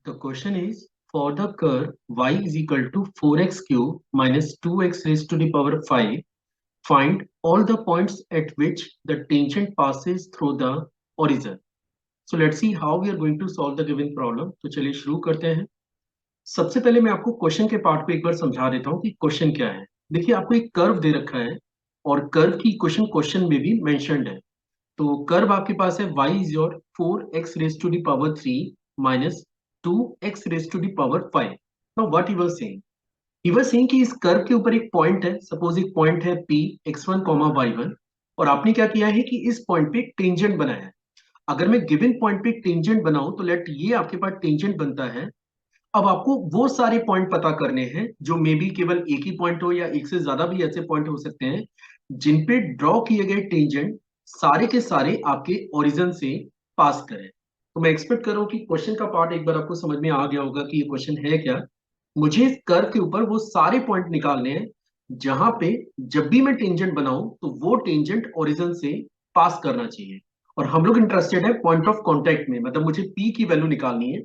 The question is, for the curve y is equal to 4x cube minus 2x raised to the power 5, find all the points at which the tangent passes through the origin. So let's see how we are going to solve the given problem. तो चलिए शुरू करते हैं। सबसे पहले मैं आपको question के पार्ट को एक बार समझा देता हूँ कि क्वेश्चन क्या है। देखिए आपको एक कर्व दे रखा है और कर्व की क्वेश्चन में भी मेंशन्ड है। तो कर्व आपके पास है y is your 4x raise to the power 3 minus 2x raise to the power 5। Now what he was saying, he was saying कि इस कर्व के ऊपर एक पॉइंट है, सपोज एक पॉइंट है p x1 y1, और आपने क्या किया है कि इस पॉइंट पे एक टेंजेंट बनाया है। अगर मैं गिवन पॉइंट पे एक टेंजेंट बनाऊं तो लेट ये आपके पास टेंजेंट बनता है। अब आपको वो सारे पॉइंट पता करने हैं जो मे बी केवल एक ही पॉइंट हो या एक से ज्यादा भी ऐसे पॉइंट हो सकते हैं जिन पे ड्रॉ किए गए टेंजेंट सारे के सारे आपके ओरिजिन से पास करें। तो मैं एक्सपेक्ट कर रहा हूं कि क्वेश्चन का पार्ट एक बार आपको समझ में आ गया होगा कि ये क्वेश्चन है क्या। मुझे इस कर्व के ऊपर वो सारे पॉइंट निकालने हैं जहां पे जब भी मैं टेंजेंट बनाऊं तो वो टेंजेंट ओरिजिन से पास करना चाहिए। और हम लोग इंटरेस्टेड है पॉइंट ऑफ कांटेक्ट में, मतलब मुझे पी की वैल्यू निकालनी है।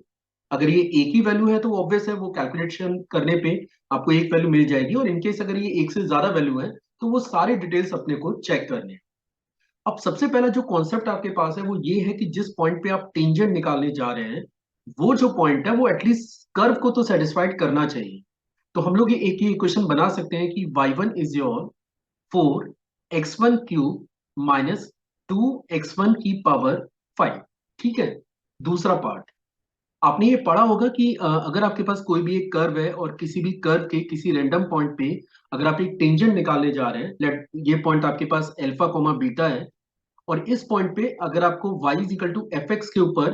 अगर ये एक ही वैल्यू है तो ऑब्वियस है वो कैलकुलेशन करने पे आपको एक वैल्यू मिल जाएगी, और इनकेस अगर ये एक से ज्यादा वैल्यू है तो वो सारे डिटेल्स अपने को चेक करने हैं। अब सबसे पहला जो कॉन्सेप्ट आपके पास है वो ये है कि जिस पॉइंट पे आप टेंजेंट निकालने जा रहे हैं वो जो पॉइंट है वो एटलीस्ट कर्व को तो सेटिस्फाइड करना चाहिए। तो हम लोग ये एक ही इक्वेशन बना सकते हैं कि y1 is your 4x1 cube minus 2x1 की पावर 5। ठीक है। दूसरा पार्ट, आपने ये पढ़ा होगा कि अगर आपके पास कोई भी एक कर्व है और किसी भी कर्व के किसी रैंडम पॉइंट पे अगर आप एक टेंजेंट निकालने जा रहे हैं, लेट ये पॉइंट आपके पास अल्फा कोमा बीटा है, और इस पॉइंट पे अगर आपको y is equal to F X के ऊपर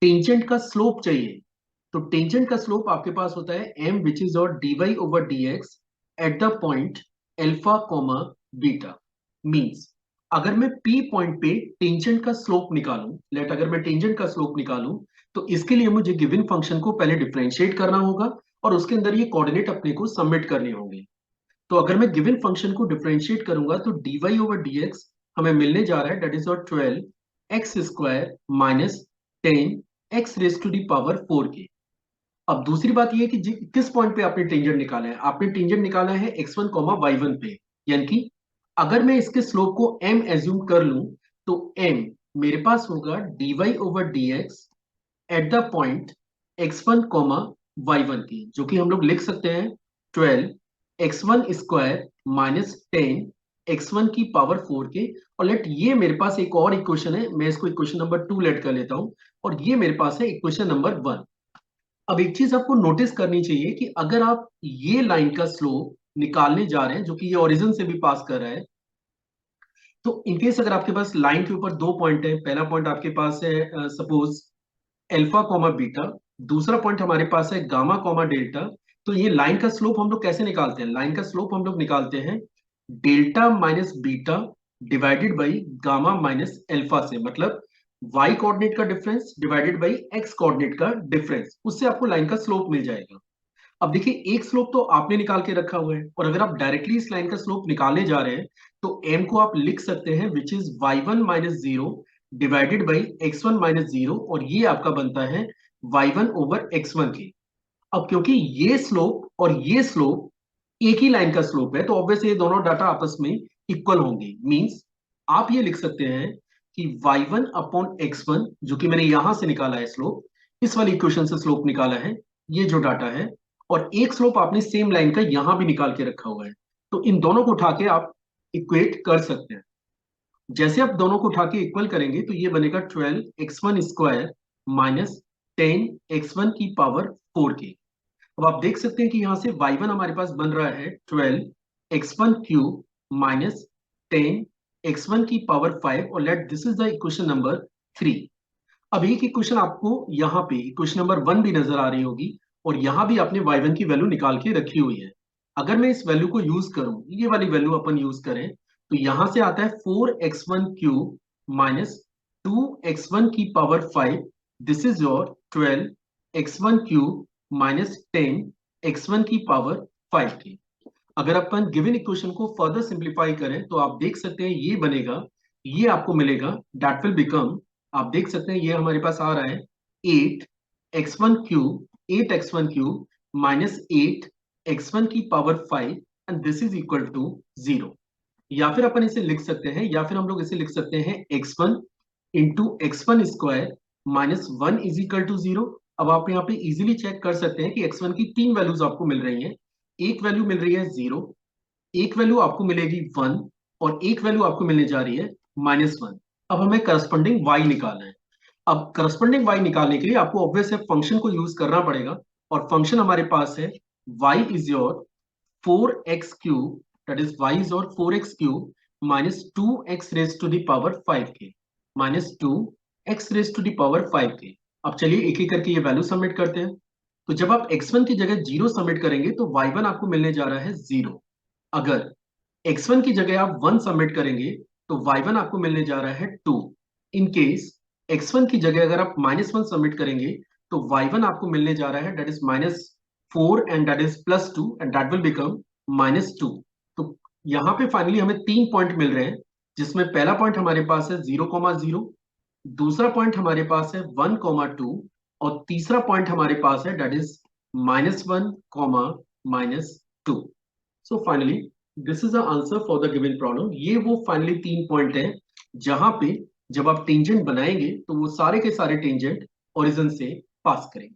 टेंजेंट का स्लोप चाहिए, तो टेंजेंट का स्लोप आपके पास होता है m विच इज और dy over dx at the point alpha comma beta. Means अगर मैं p पॉइंट पे टेंजेंट का स्लोप निकालूं, लेट अगर मैं टेंजेंट का स्लोप निकालूं तो इसके लिए मुझे गिवन फंक्शन को पहले डिफरेंशिएट करना होगा और उसके अंदर ये कोऑर्डिनेट अपने को सबमिट करने होंगे। तो अगर मैं गिवन फंक्शन को डिफरेंशिएट करूंगा तो dy ओवर dx हमें मिलने जा रहा है दैट इज और 12 X square minus 10 X raise to the power 4 के। अब दूसरी बात यह है कि किस पॉइंट पे आपने टेंजेंट निकाला है, आपने टेंजेंट निकाला है x1 y1 पे, यानी कि अगर मैं इसके स्लोप को m एज्यूम कर लूं तो m मेरे पास होगा dy over dx at the point x1 y1 की, जो कि हम लोग लिख सकते हैं 12 x1 स्क्वायर माइनस 10 x1 की पावर 4 के। और लेट ये मेरे पास एक और इक्वेशन है, मैं इसको इक्वेशन नंबर 2 लेट कर लेता हूं, और ये मेरे पास है इक्वेशन नंबर 1। अब एक चीज आपको नोटिस करनी चाहिए कि अगर आप ये लाइन का स्लोप निकालने जा रहे हैं जो कि ये ओरिजिन से भी पास कर रहा है, तो इनकेस अगर आपके पास लाइन के ऊपर दो पॉइंट है, पहला पॉइंट आपके पास है सपोज अल्फा कॉमा बीटा, दूसरा पॉइंट हमारे पास है गामा कॉमा डेल्टा, तो ये लाइन का स्लोप हम लोग कैसे निकालते हैं? लाइन का स्लोप हम लोग निकालते हैं delta minus beta divided by gamma minus alpha से, मतलब y कोऑर्डिनेट का difference divided by x coordinate का डिफरेंस, उससे आपको लाइन का स्लोप मिल जाएगा। अब देखिए एक स्लोप तो आपने निकाल के रखा हुआ है, और अगर आप डायरेक्टली इस लाइन का स्लोप निकालने जा रहे हैं तो m को आप लिख सकते हैं which is y1 minus zero divided by x1 minus zero, और ये आपका बनता है y1 ओवर x1 की। अब क्योंकि ये स्लोप और ये स्लोप एक ही लाइन का स्लोप है तो ऑब्वियसली ये दोनों डाटा आपस में इक्वल होंगे। मींस आप ये लिख सकते हैं कि y1 अपॉन x1, जो कि मैंने यहां से निकाला है स्लोप, इस वाली इक्वेशन से स्लोप निकाला है, ये जो डाटा है, और एक स्लोप आपने सेम लाइन का यहां भी निकाल के रखा हुआ है, तो इन दोनों को उठा के आप इक्वेट कर सकते हैं। जैसे आप दोनों को उठा के इक्वल करेंगे तो ये बनेगा 12 x1 स्क्वायर माइनस 10 x1 की पावर 4 के। अब आप देख सकते हैं कि यहां से y1 हमारे पास बन रहा है 12 x1 क्यूब माइनस 10 x1 की पावर 5, और let this is the equation number 3। अब एक इक्वेशन आपको यहाँ पे इक्वेशन नंबर 1 भी नजर आ रही होगी, और यहां भी आपने y1 की वैल्यू निकाल के रखी हुई है। अगर मैं इस वैल्यू को यूज करूं, ये वाली वैल्यू अपन यूज करें, तो यहां से आता है 4x1 क्यूब माइनस 2x1 की पावर 5, this is your 12 x1 cube minus 10 x1 की पावर 5 की। अगर अपन गिवन इक्वेशन को फर्दर सिंप्लीफाई करें तो आप देख सकते हैं ये बनेगा, ये आपको मिलेगा दैट विल बिकम, आप देख सकते हैं ये हमारे पास आ रहा है 8 x1 cube 8x1 cube minus 8x1 की पावर 5 and this is equal to 0। या फिर अपन इसे लिख सकते हैं, या फिर हम लोग इसे लिख सकते हैं x1 into x one square minus 1 is equal to 0। अब आप यहाँ पे इजीली चेक कर सकते हैं कि x1 की तीन वैल्यूज आपको मिल रही हैं। एक वैल्यू मिल रही है 0, एक वैल्यू आपको मिलेगी 1 और एक वैल्यू आपको मिलने जा रही है -1। अब हमें करस्पॉन्डिंग y निकालना है। अब करस्पॉन्डिंग y निकालने के लिए आपको ऑब्वियस है फंक्शन को यूज करना पड़ेगा, और फंक्शन हमारे पास है y is your 4x cube, that is y is or 4x cube minus 2x raised to the power 5k minus 2x raised to the power 5k। अब चलिए एक एक करके ये वैल्यू सबमिट करते हैं। तो जब आप x1 की जगह 0 सबमिट करेंगे तो y1 आपको मिलने जा रहा है 0। अगर x1 की जगह आप 1 सबमिट करेंगे तो y1 आपको मिलने जा रहा है 2। इन केस x1 की जगह अगर आप -1 सबमिट करेंगे तो y1 आपको मिलने जा रहा है, that is -4 and that is +2 and that will become -2। तो यहाँ पे फाइनली हमें 3 पॉइंट मिल रहे हैं, जिसमें पहला पॉइंट हमारे पास है 0,0, दूसरा पॉइंट हमारे पास है 1,2 और तीसरा पॉइंट हमारे पास है, that is -1, -2। So finally this is the answer for the given problem. ये वो फाइनली 3 पॉइंट हैं जहां पे जब आप टेंजेंट बनाएंगे तो वो सारे के सारे टेंजेंट ओरिजिन से पास करेंगे।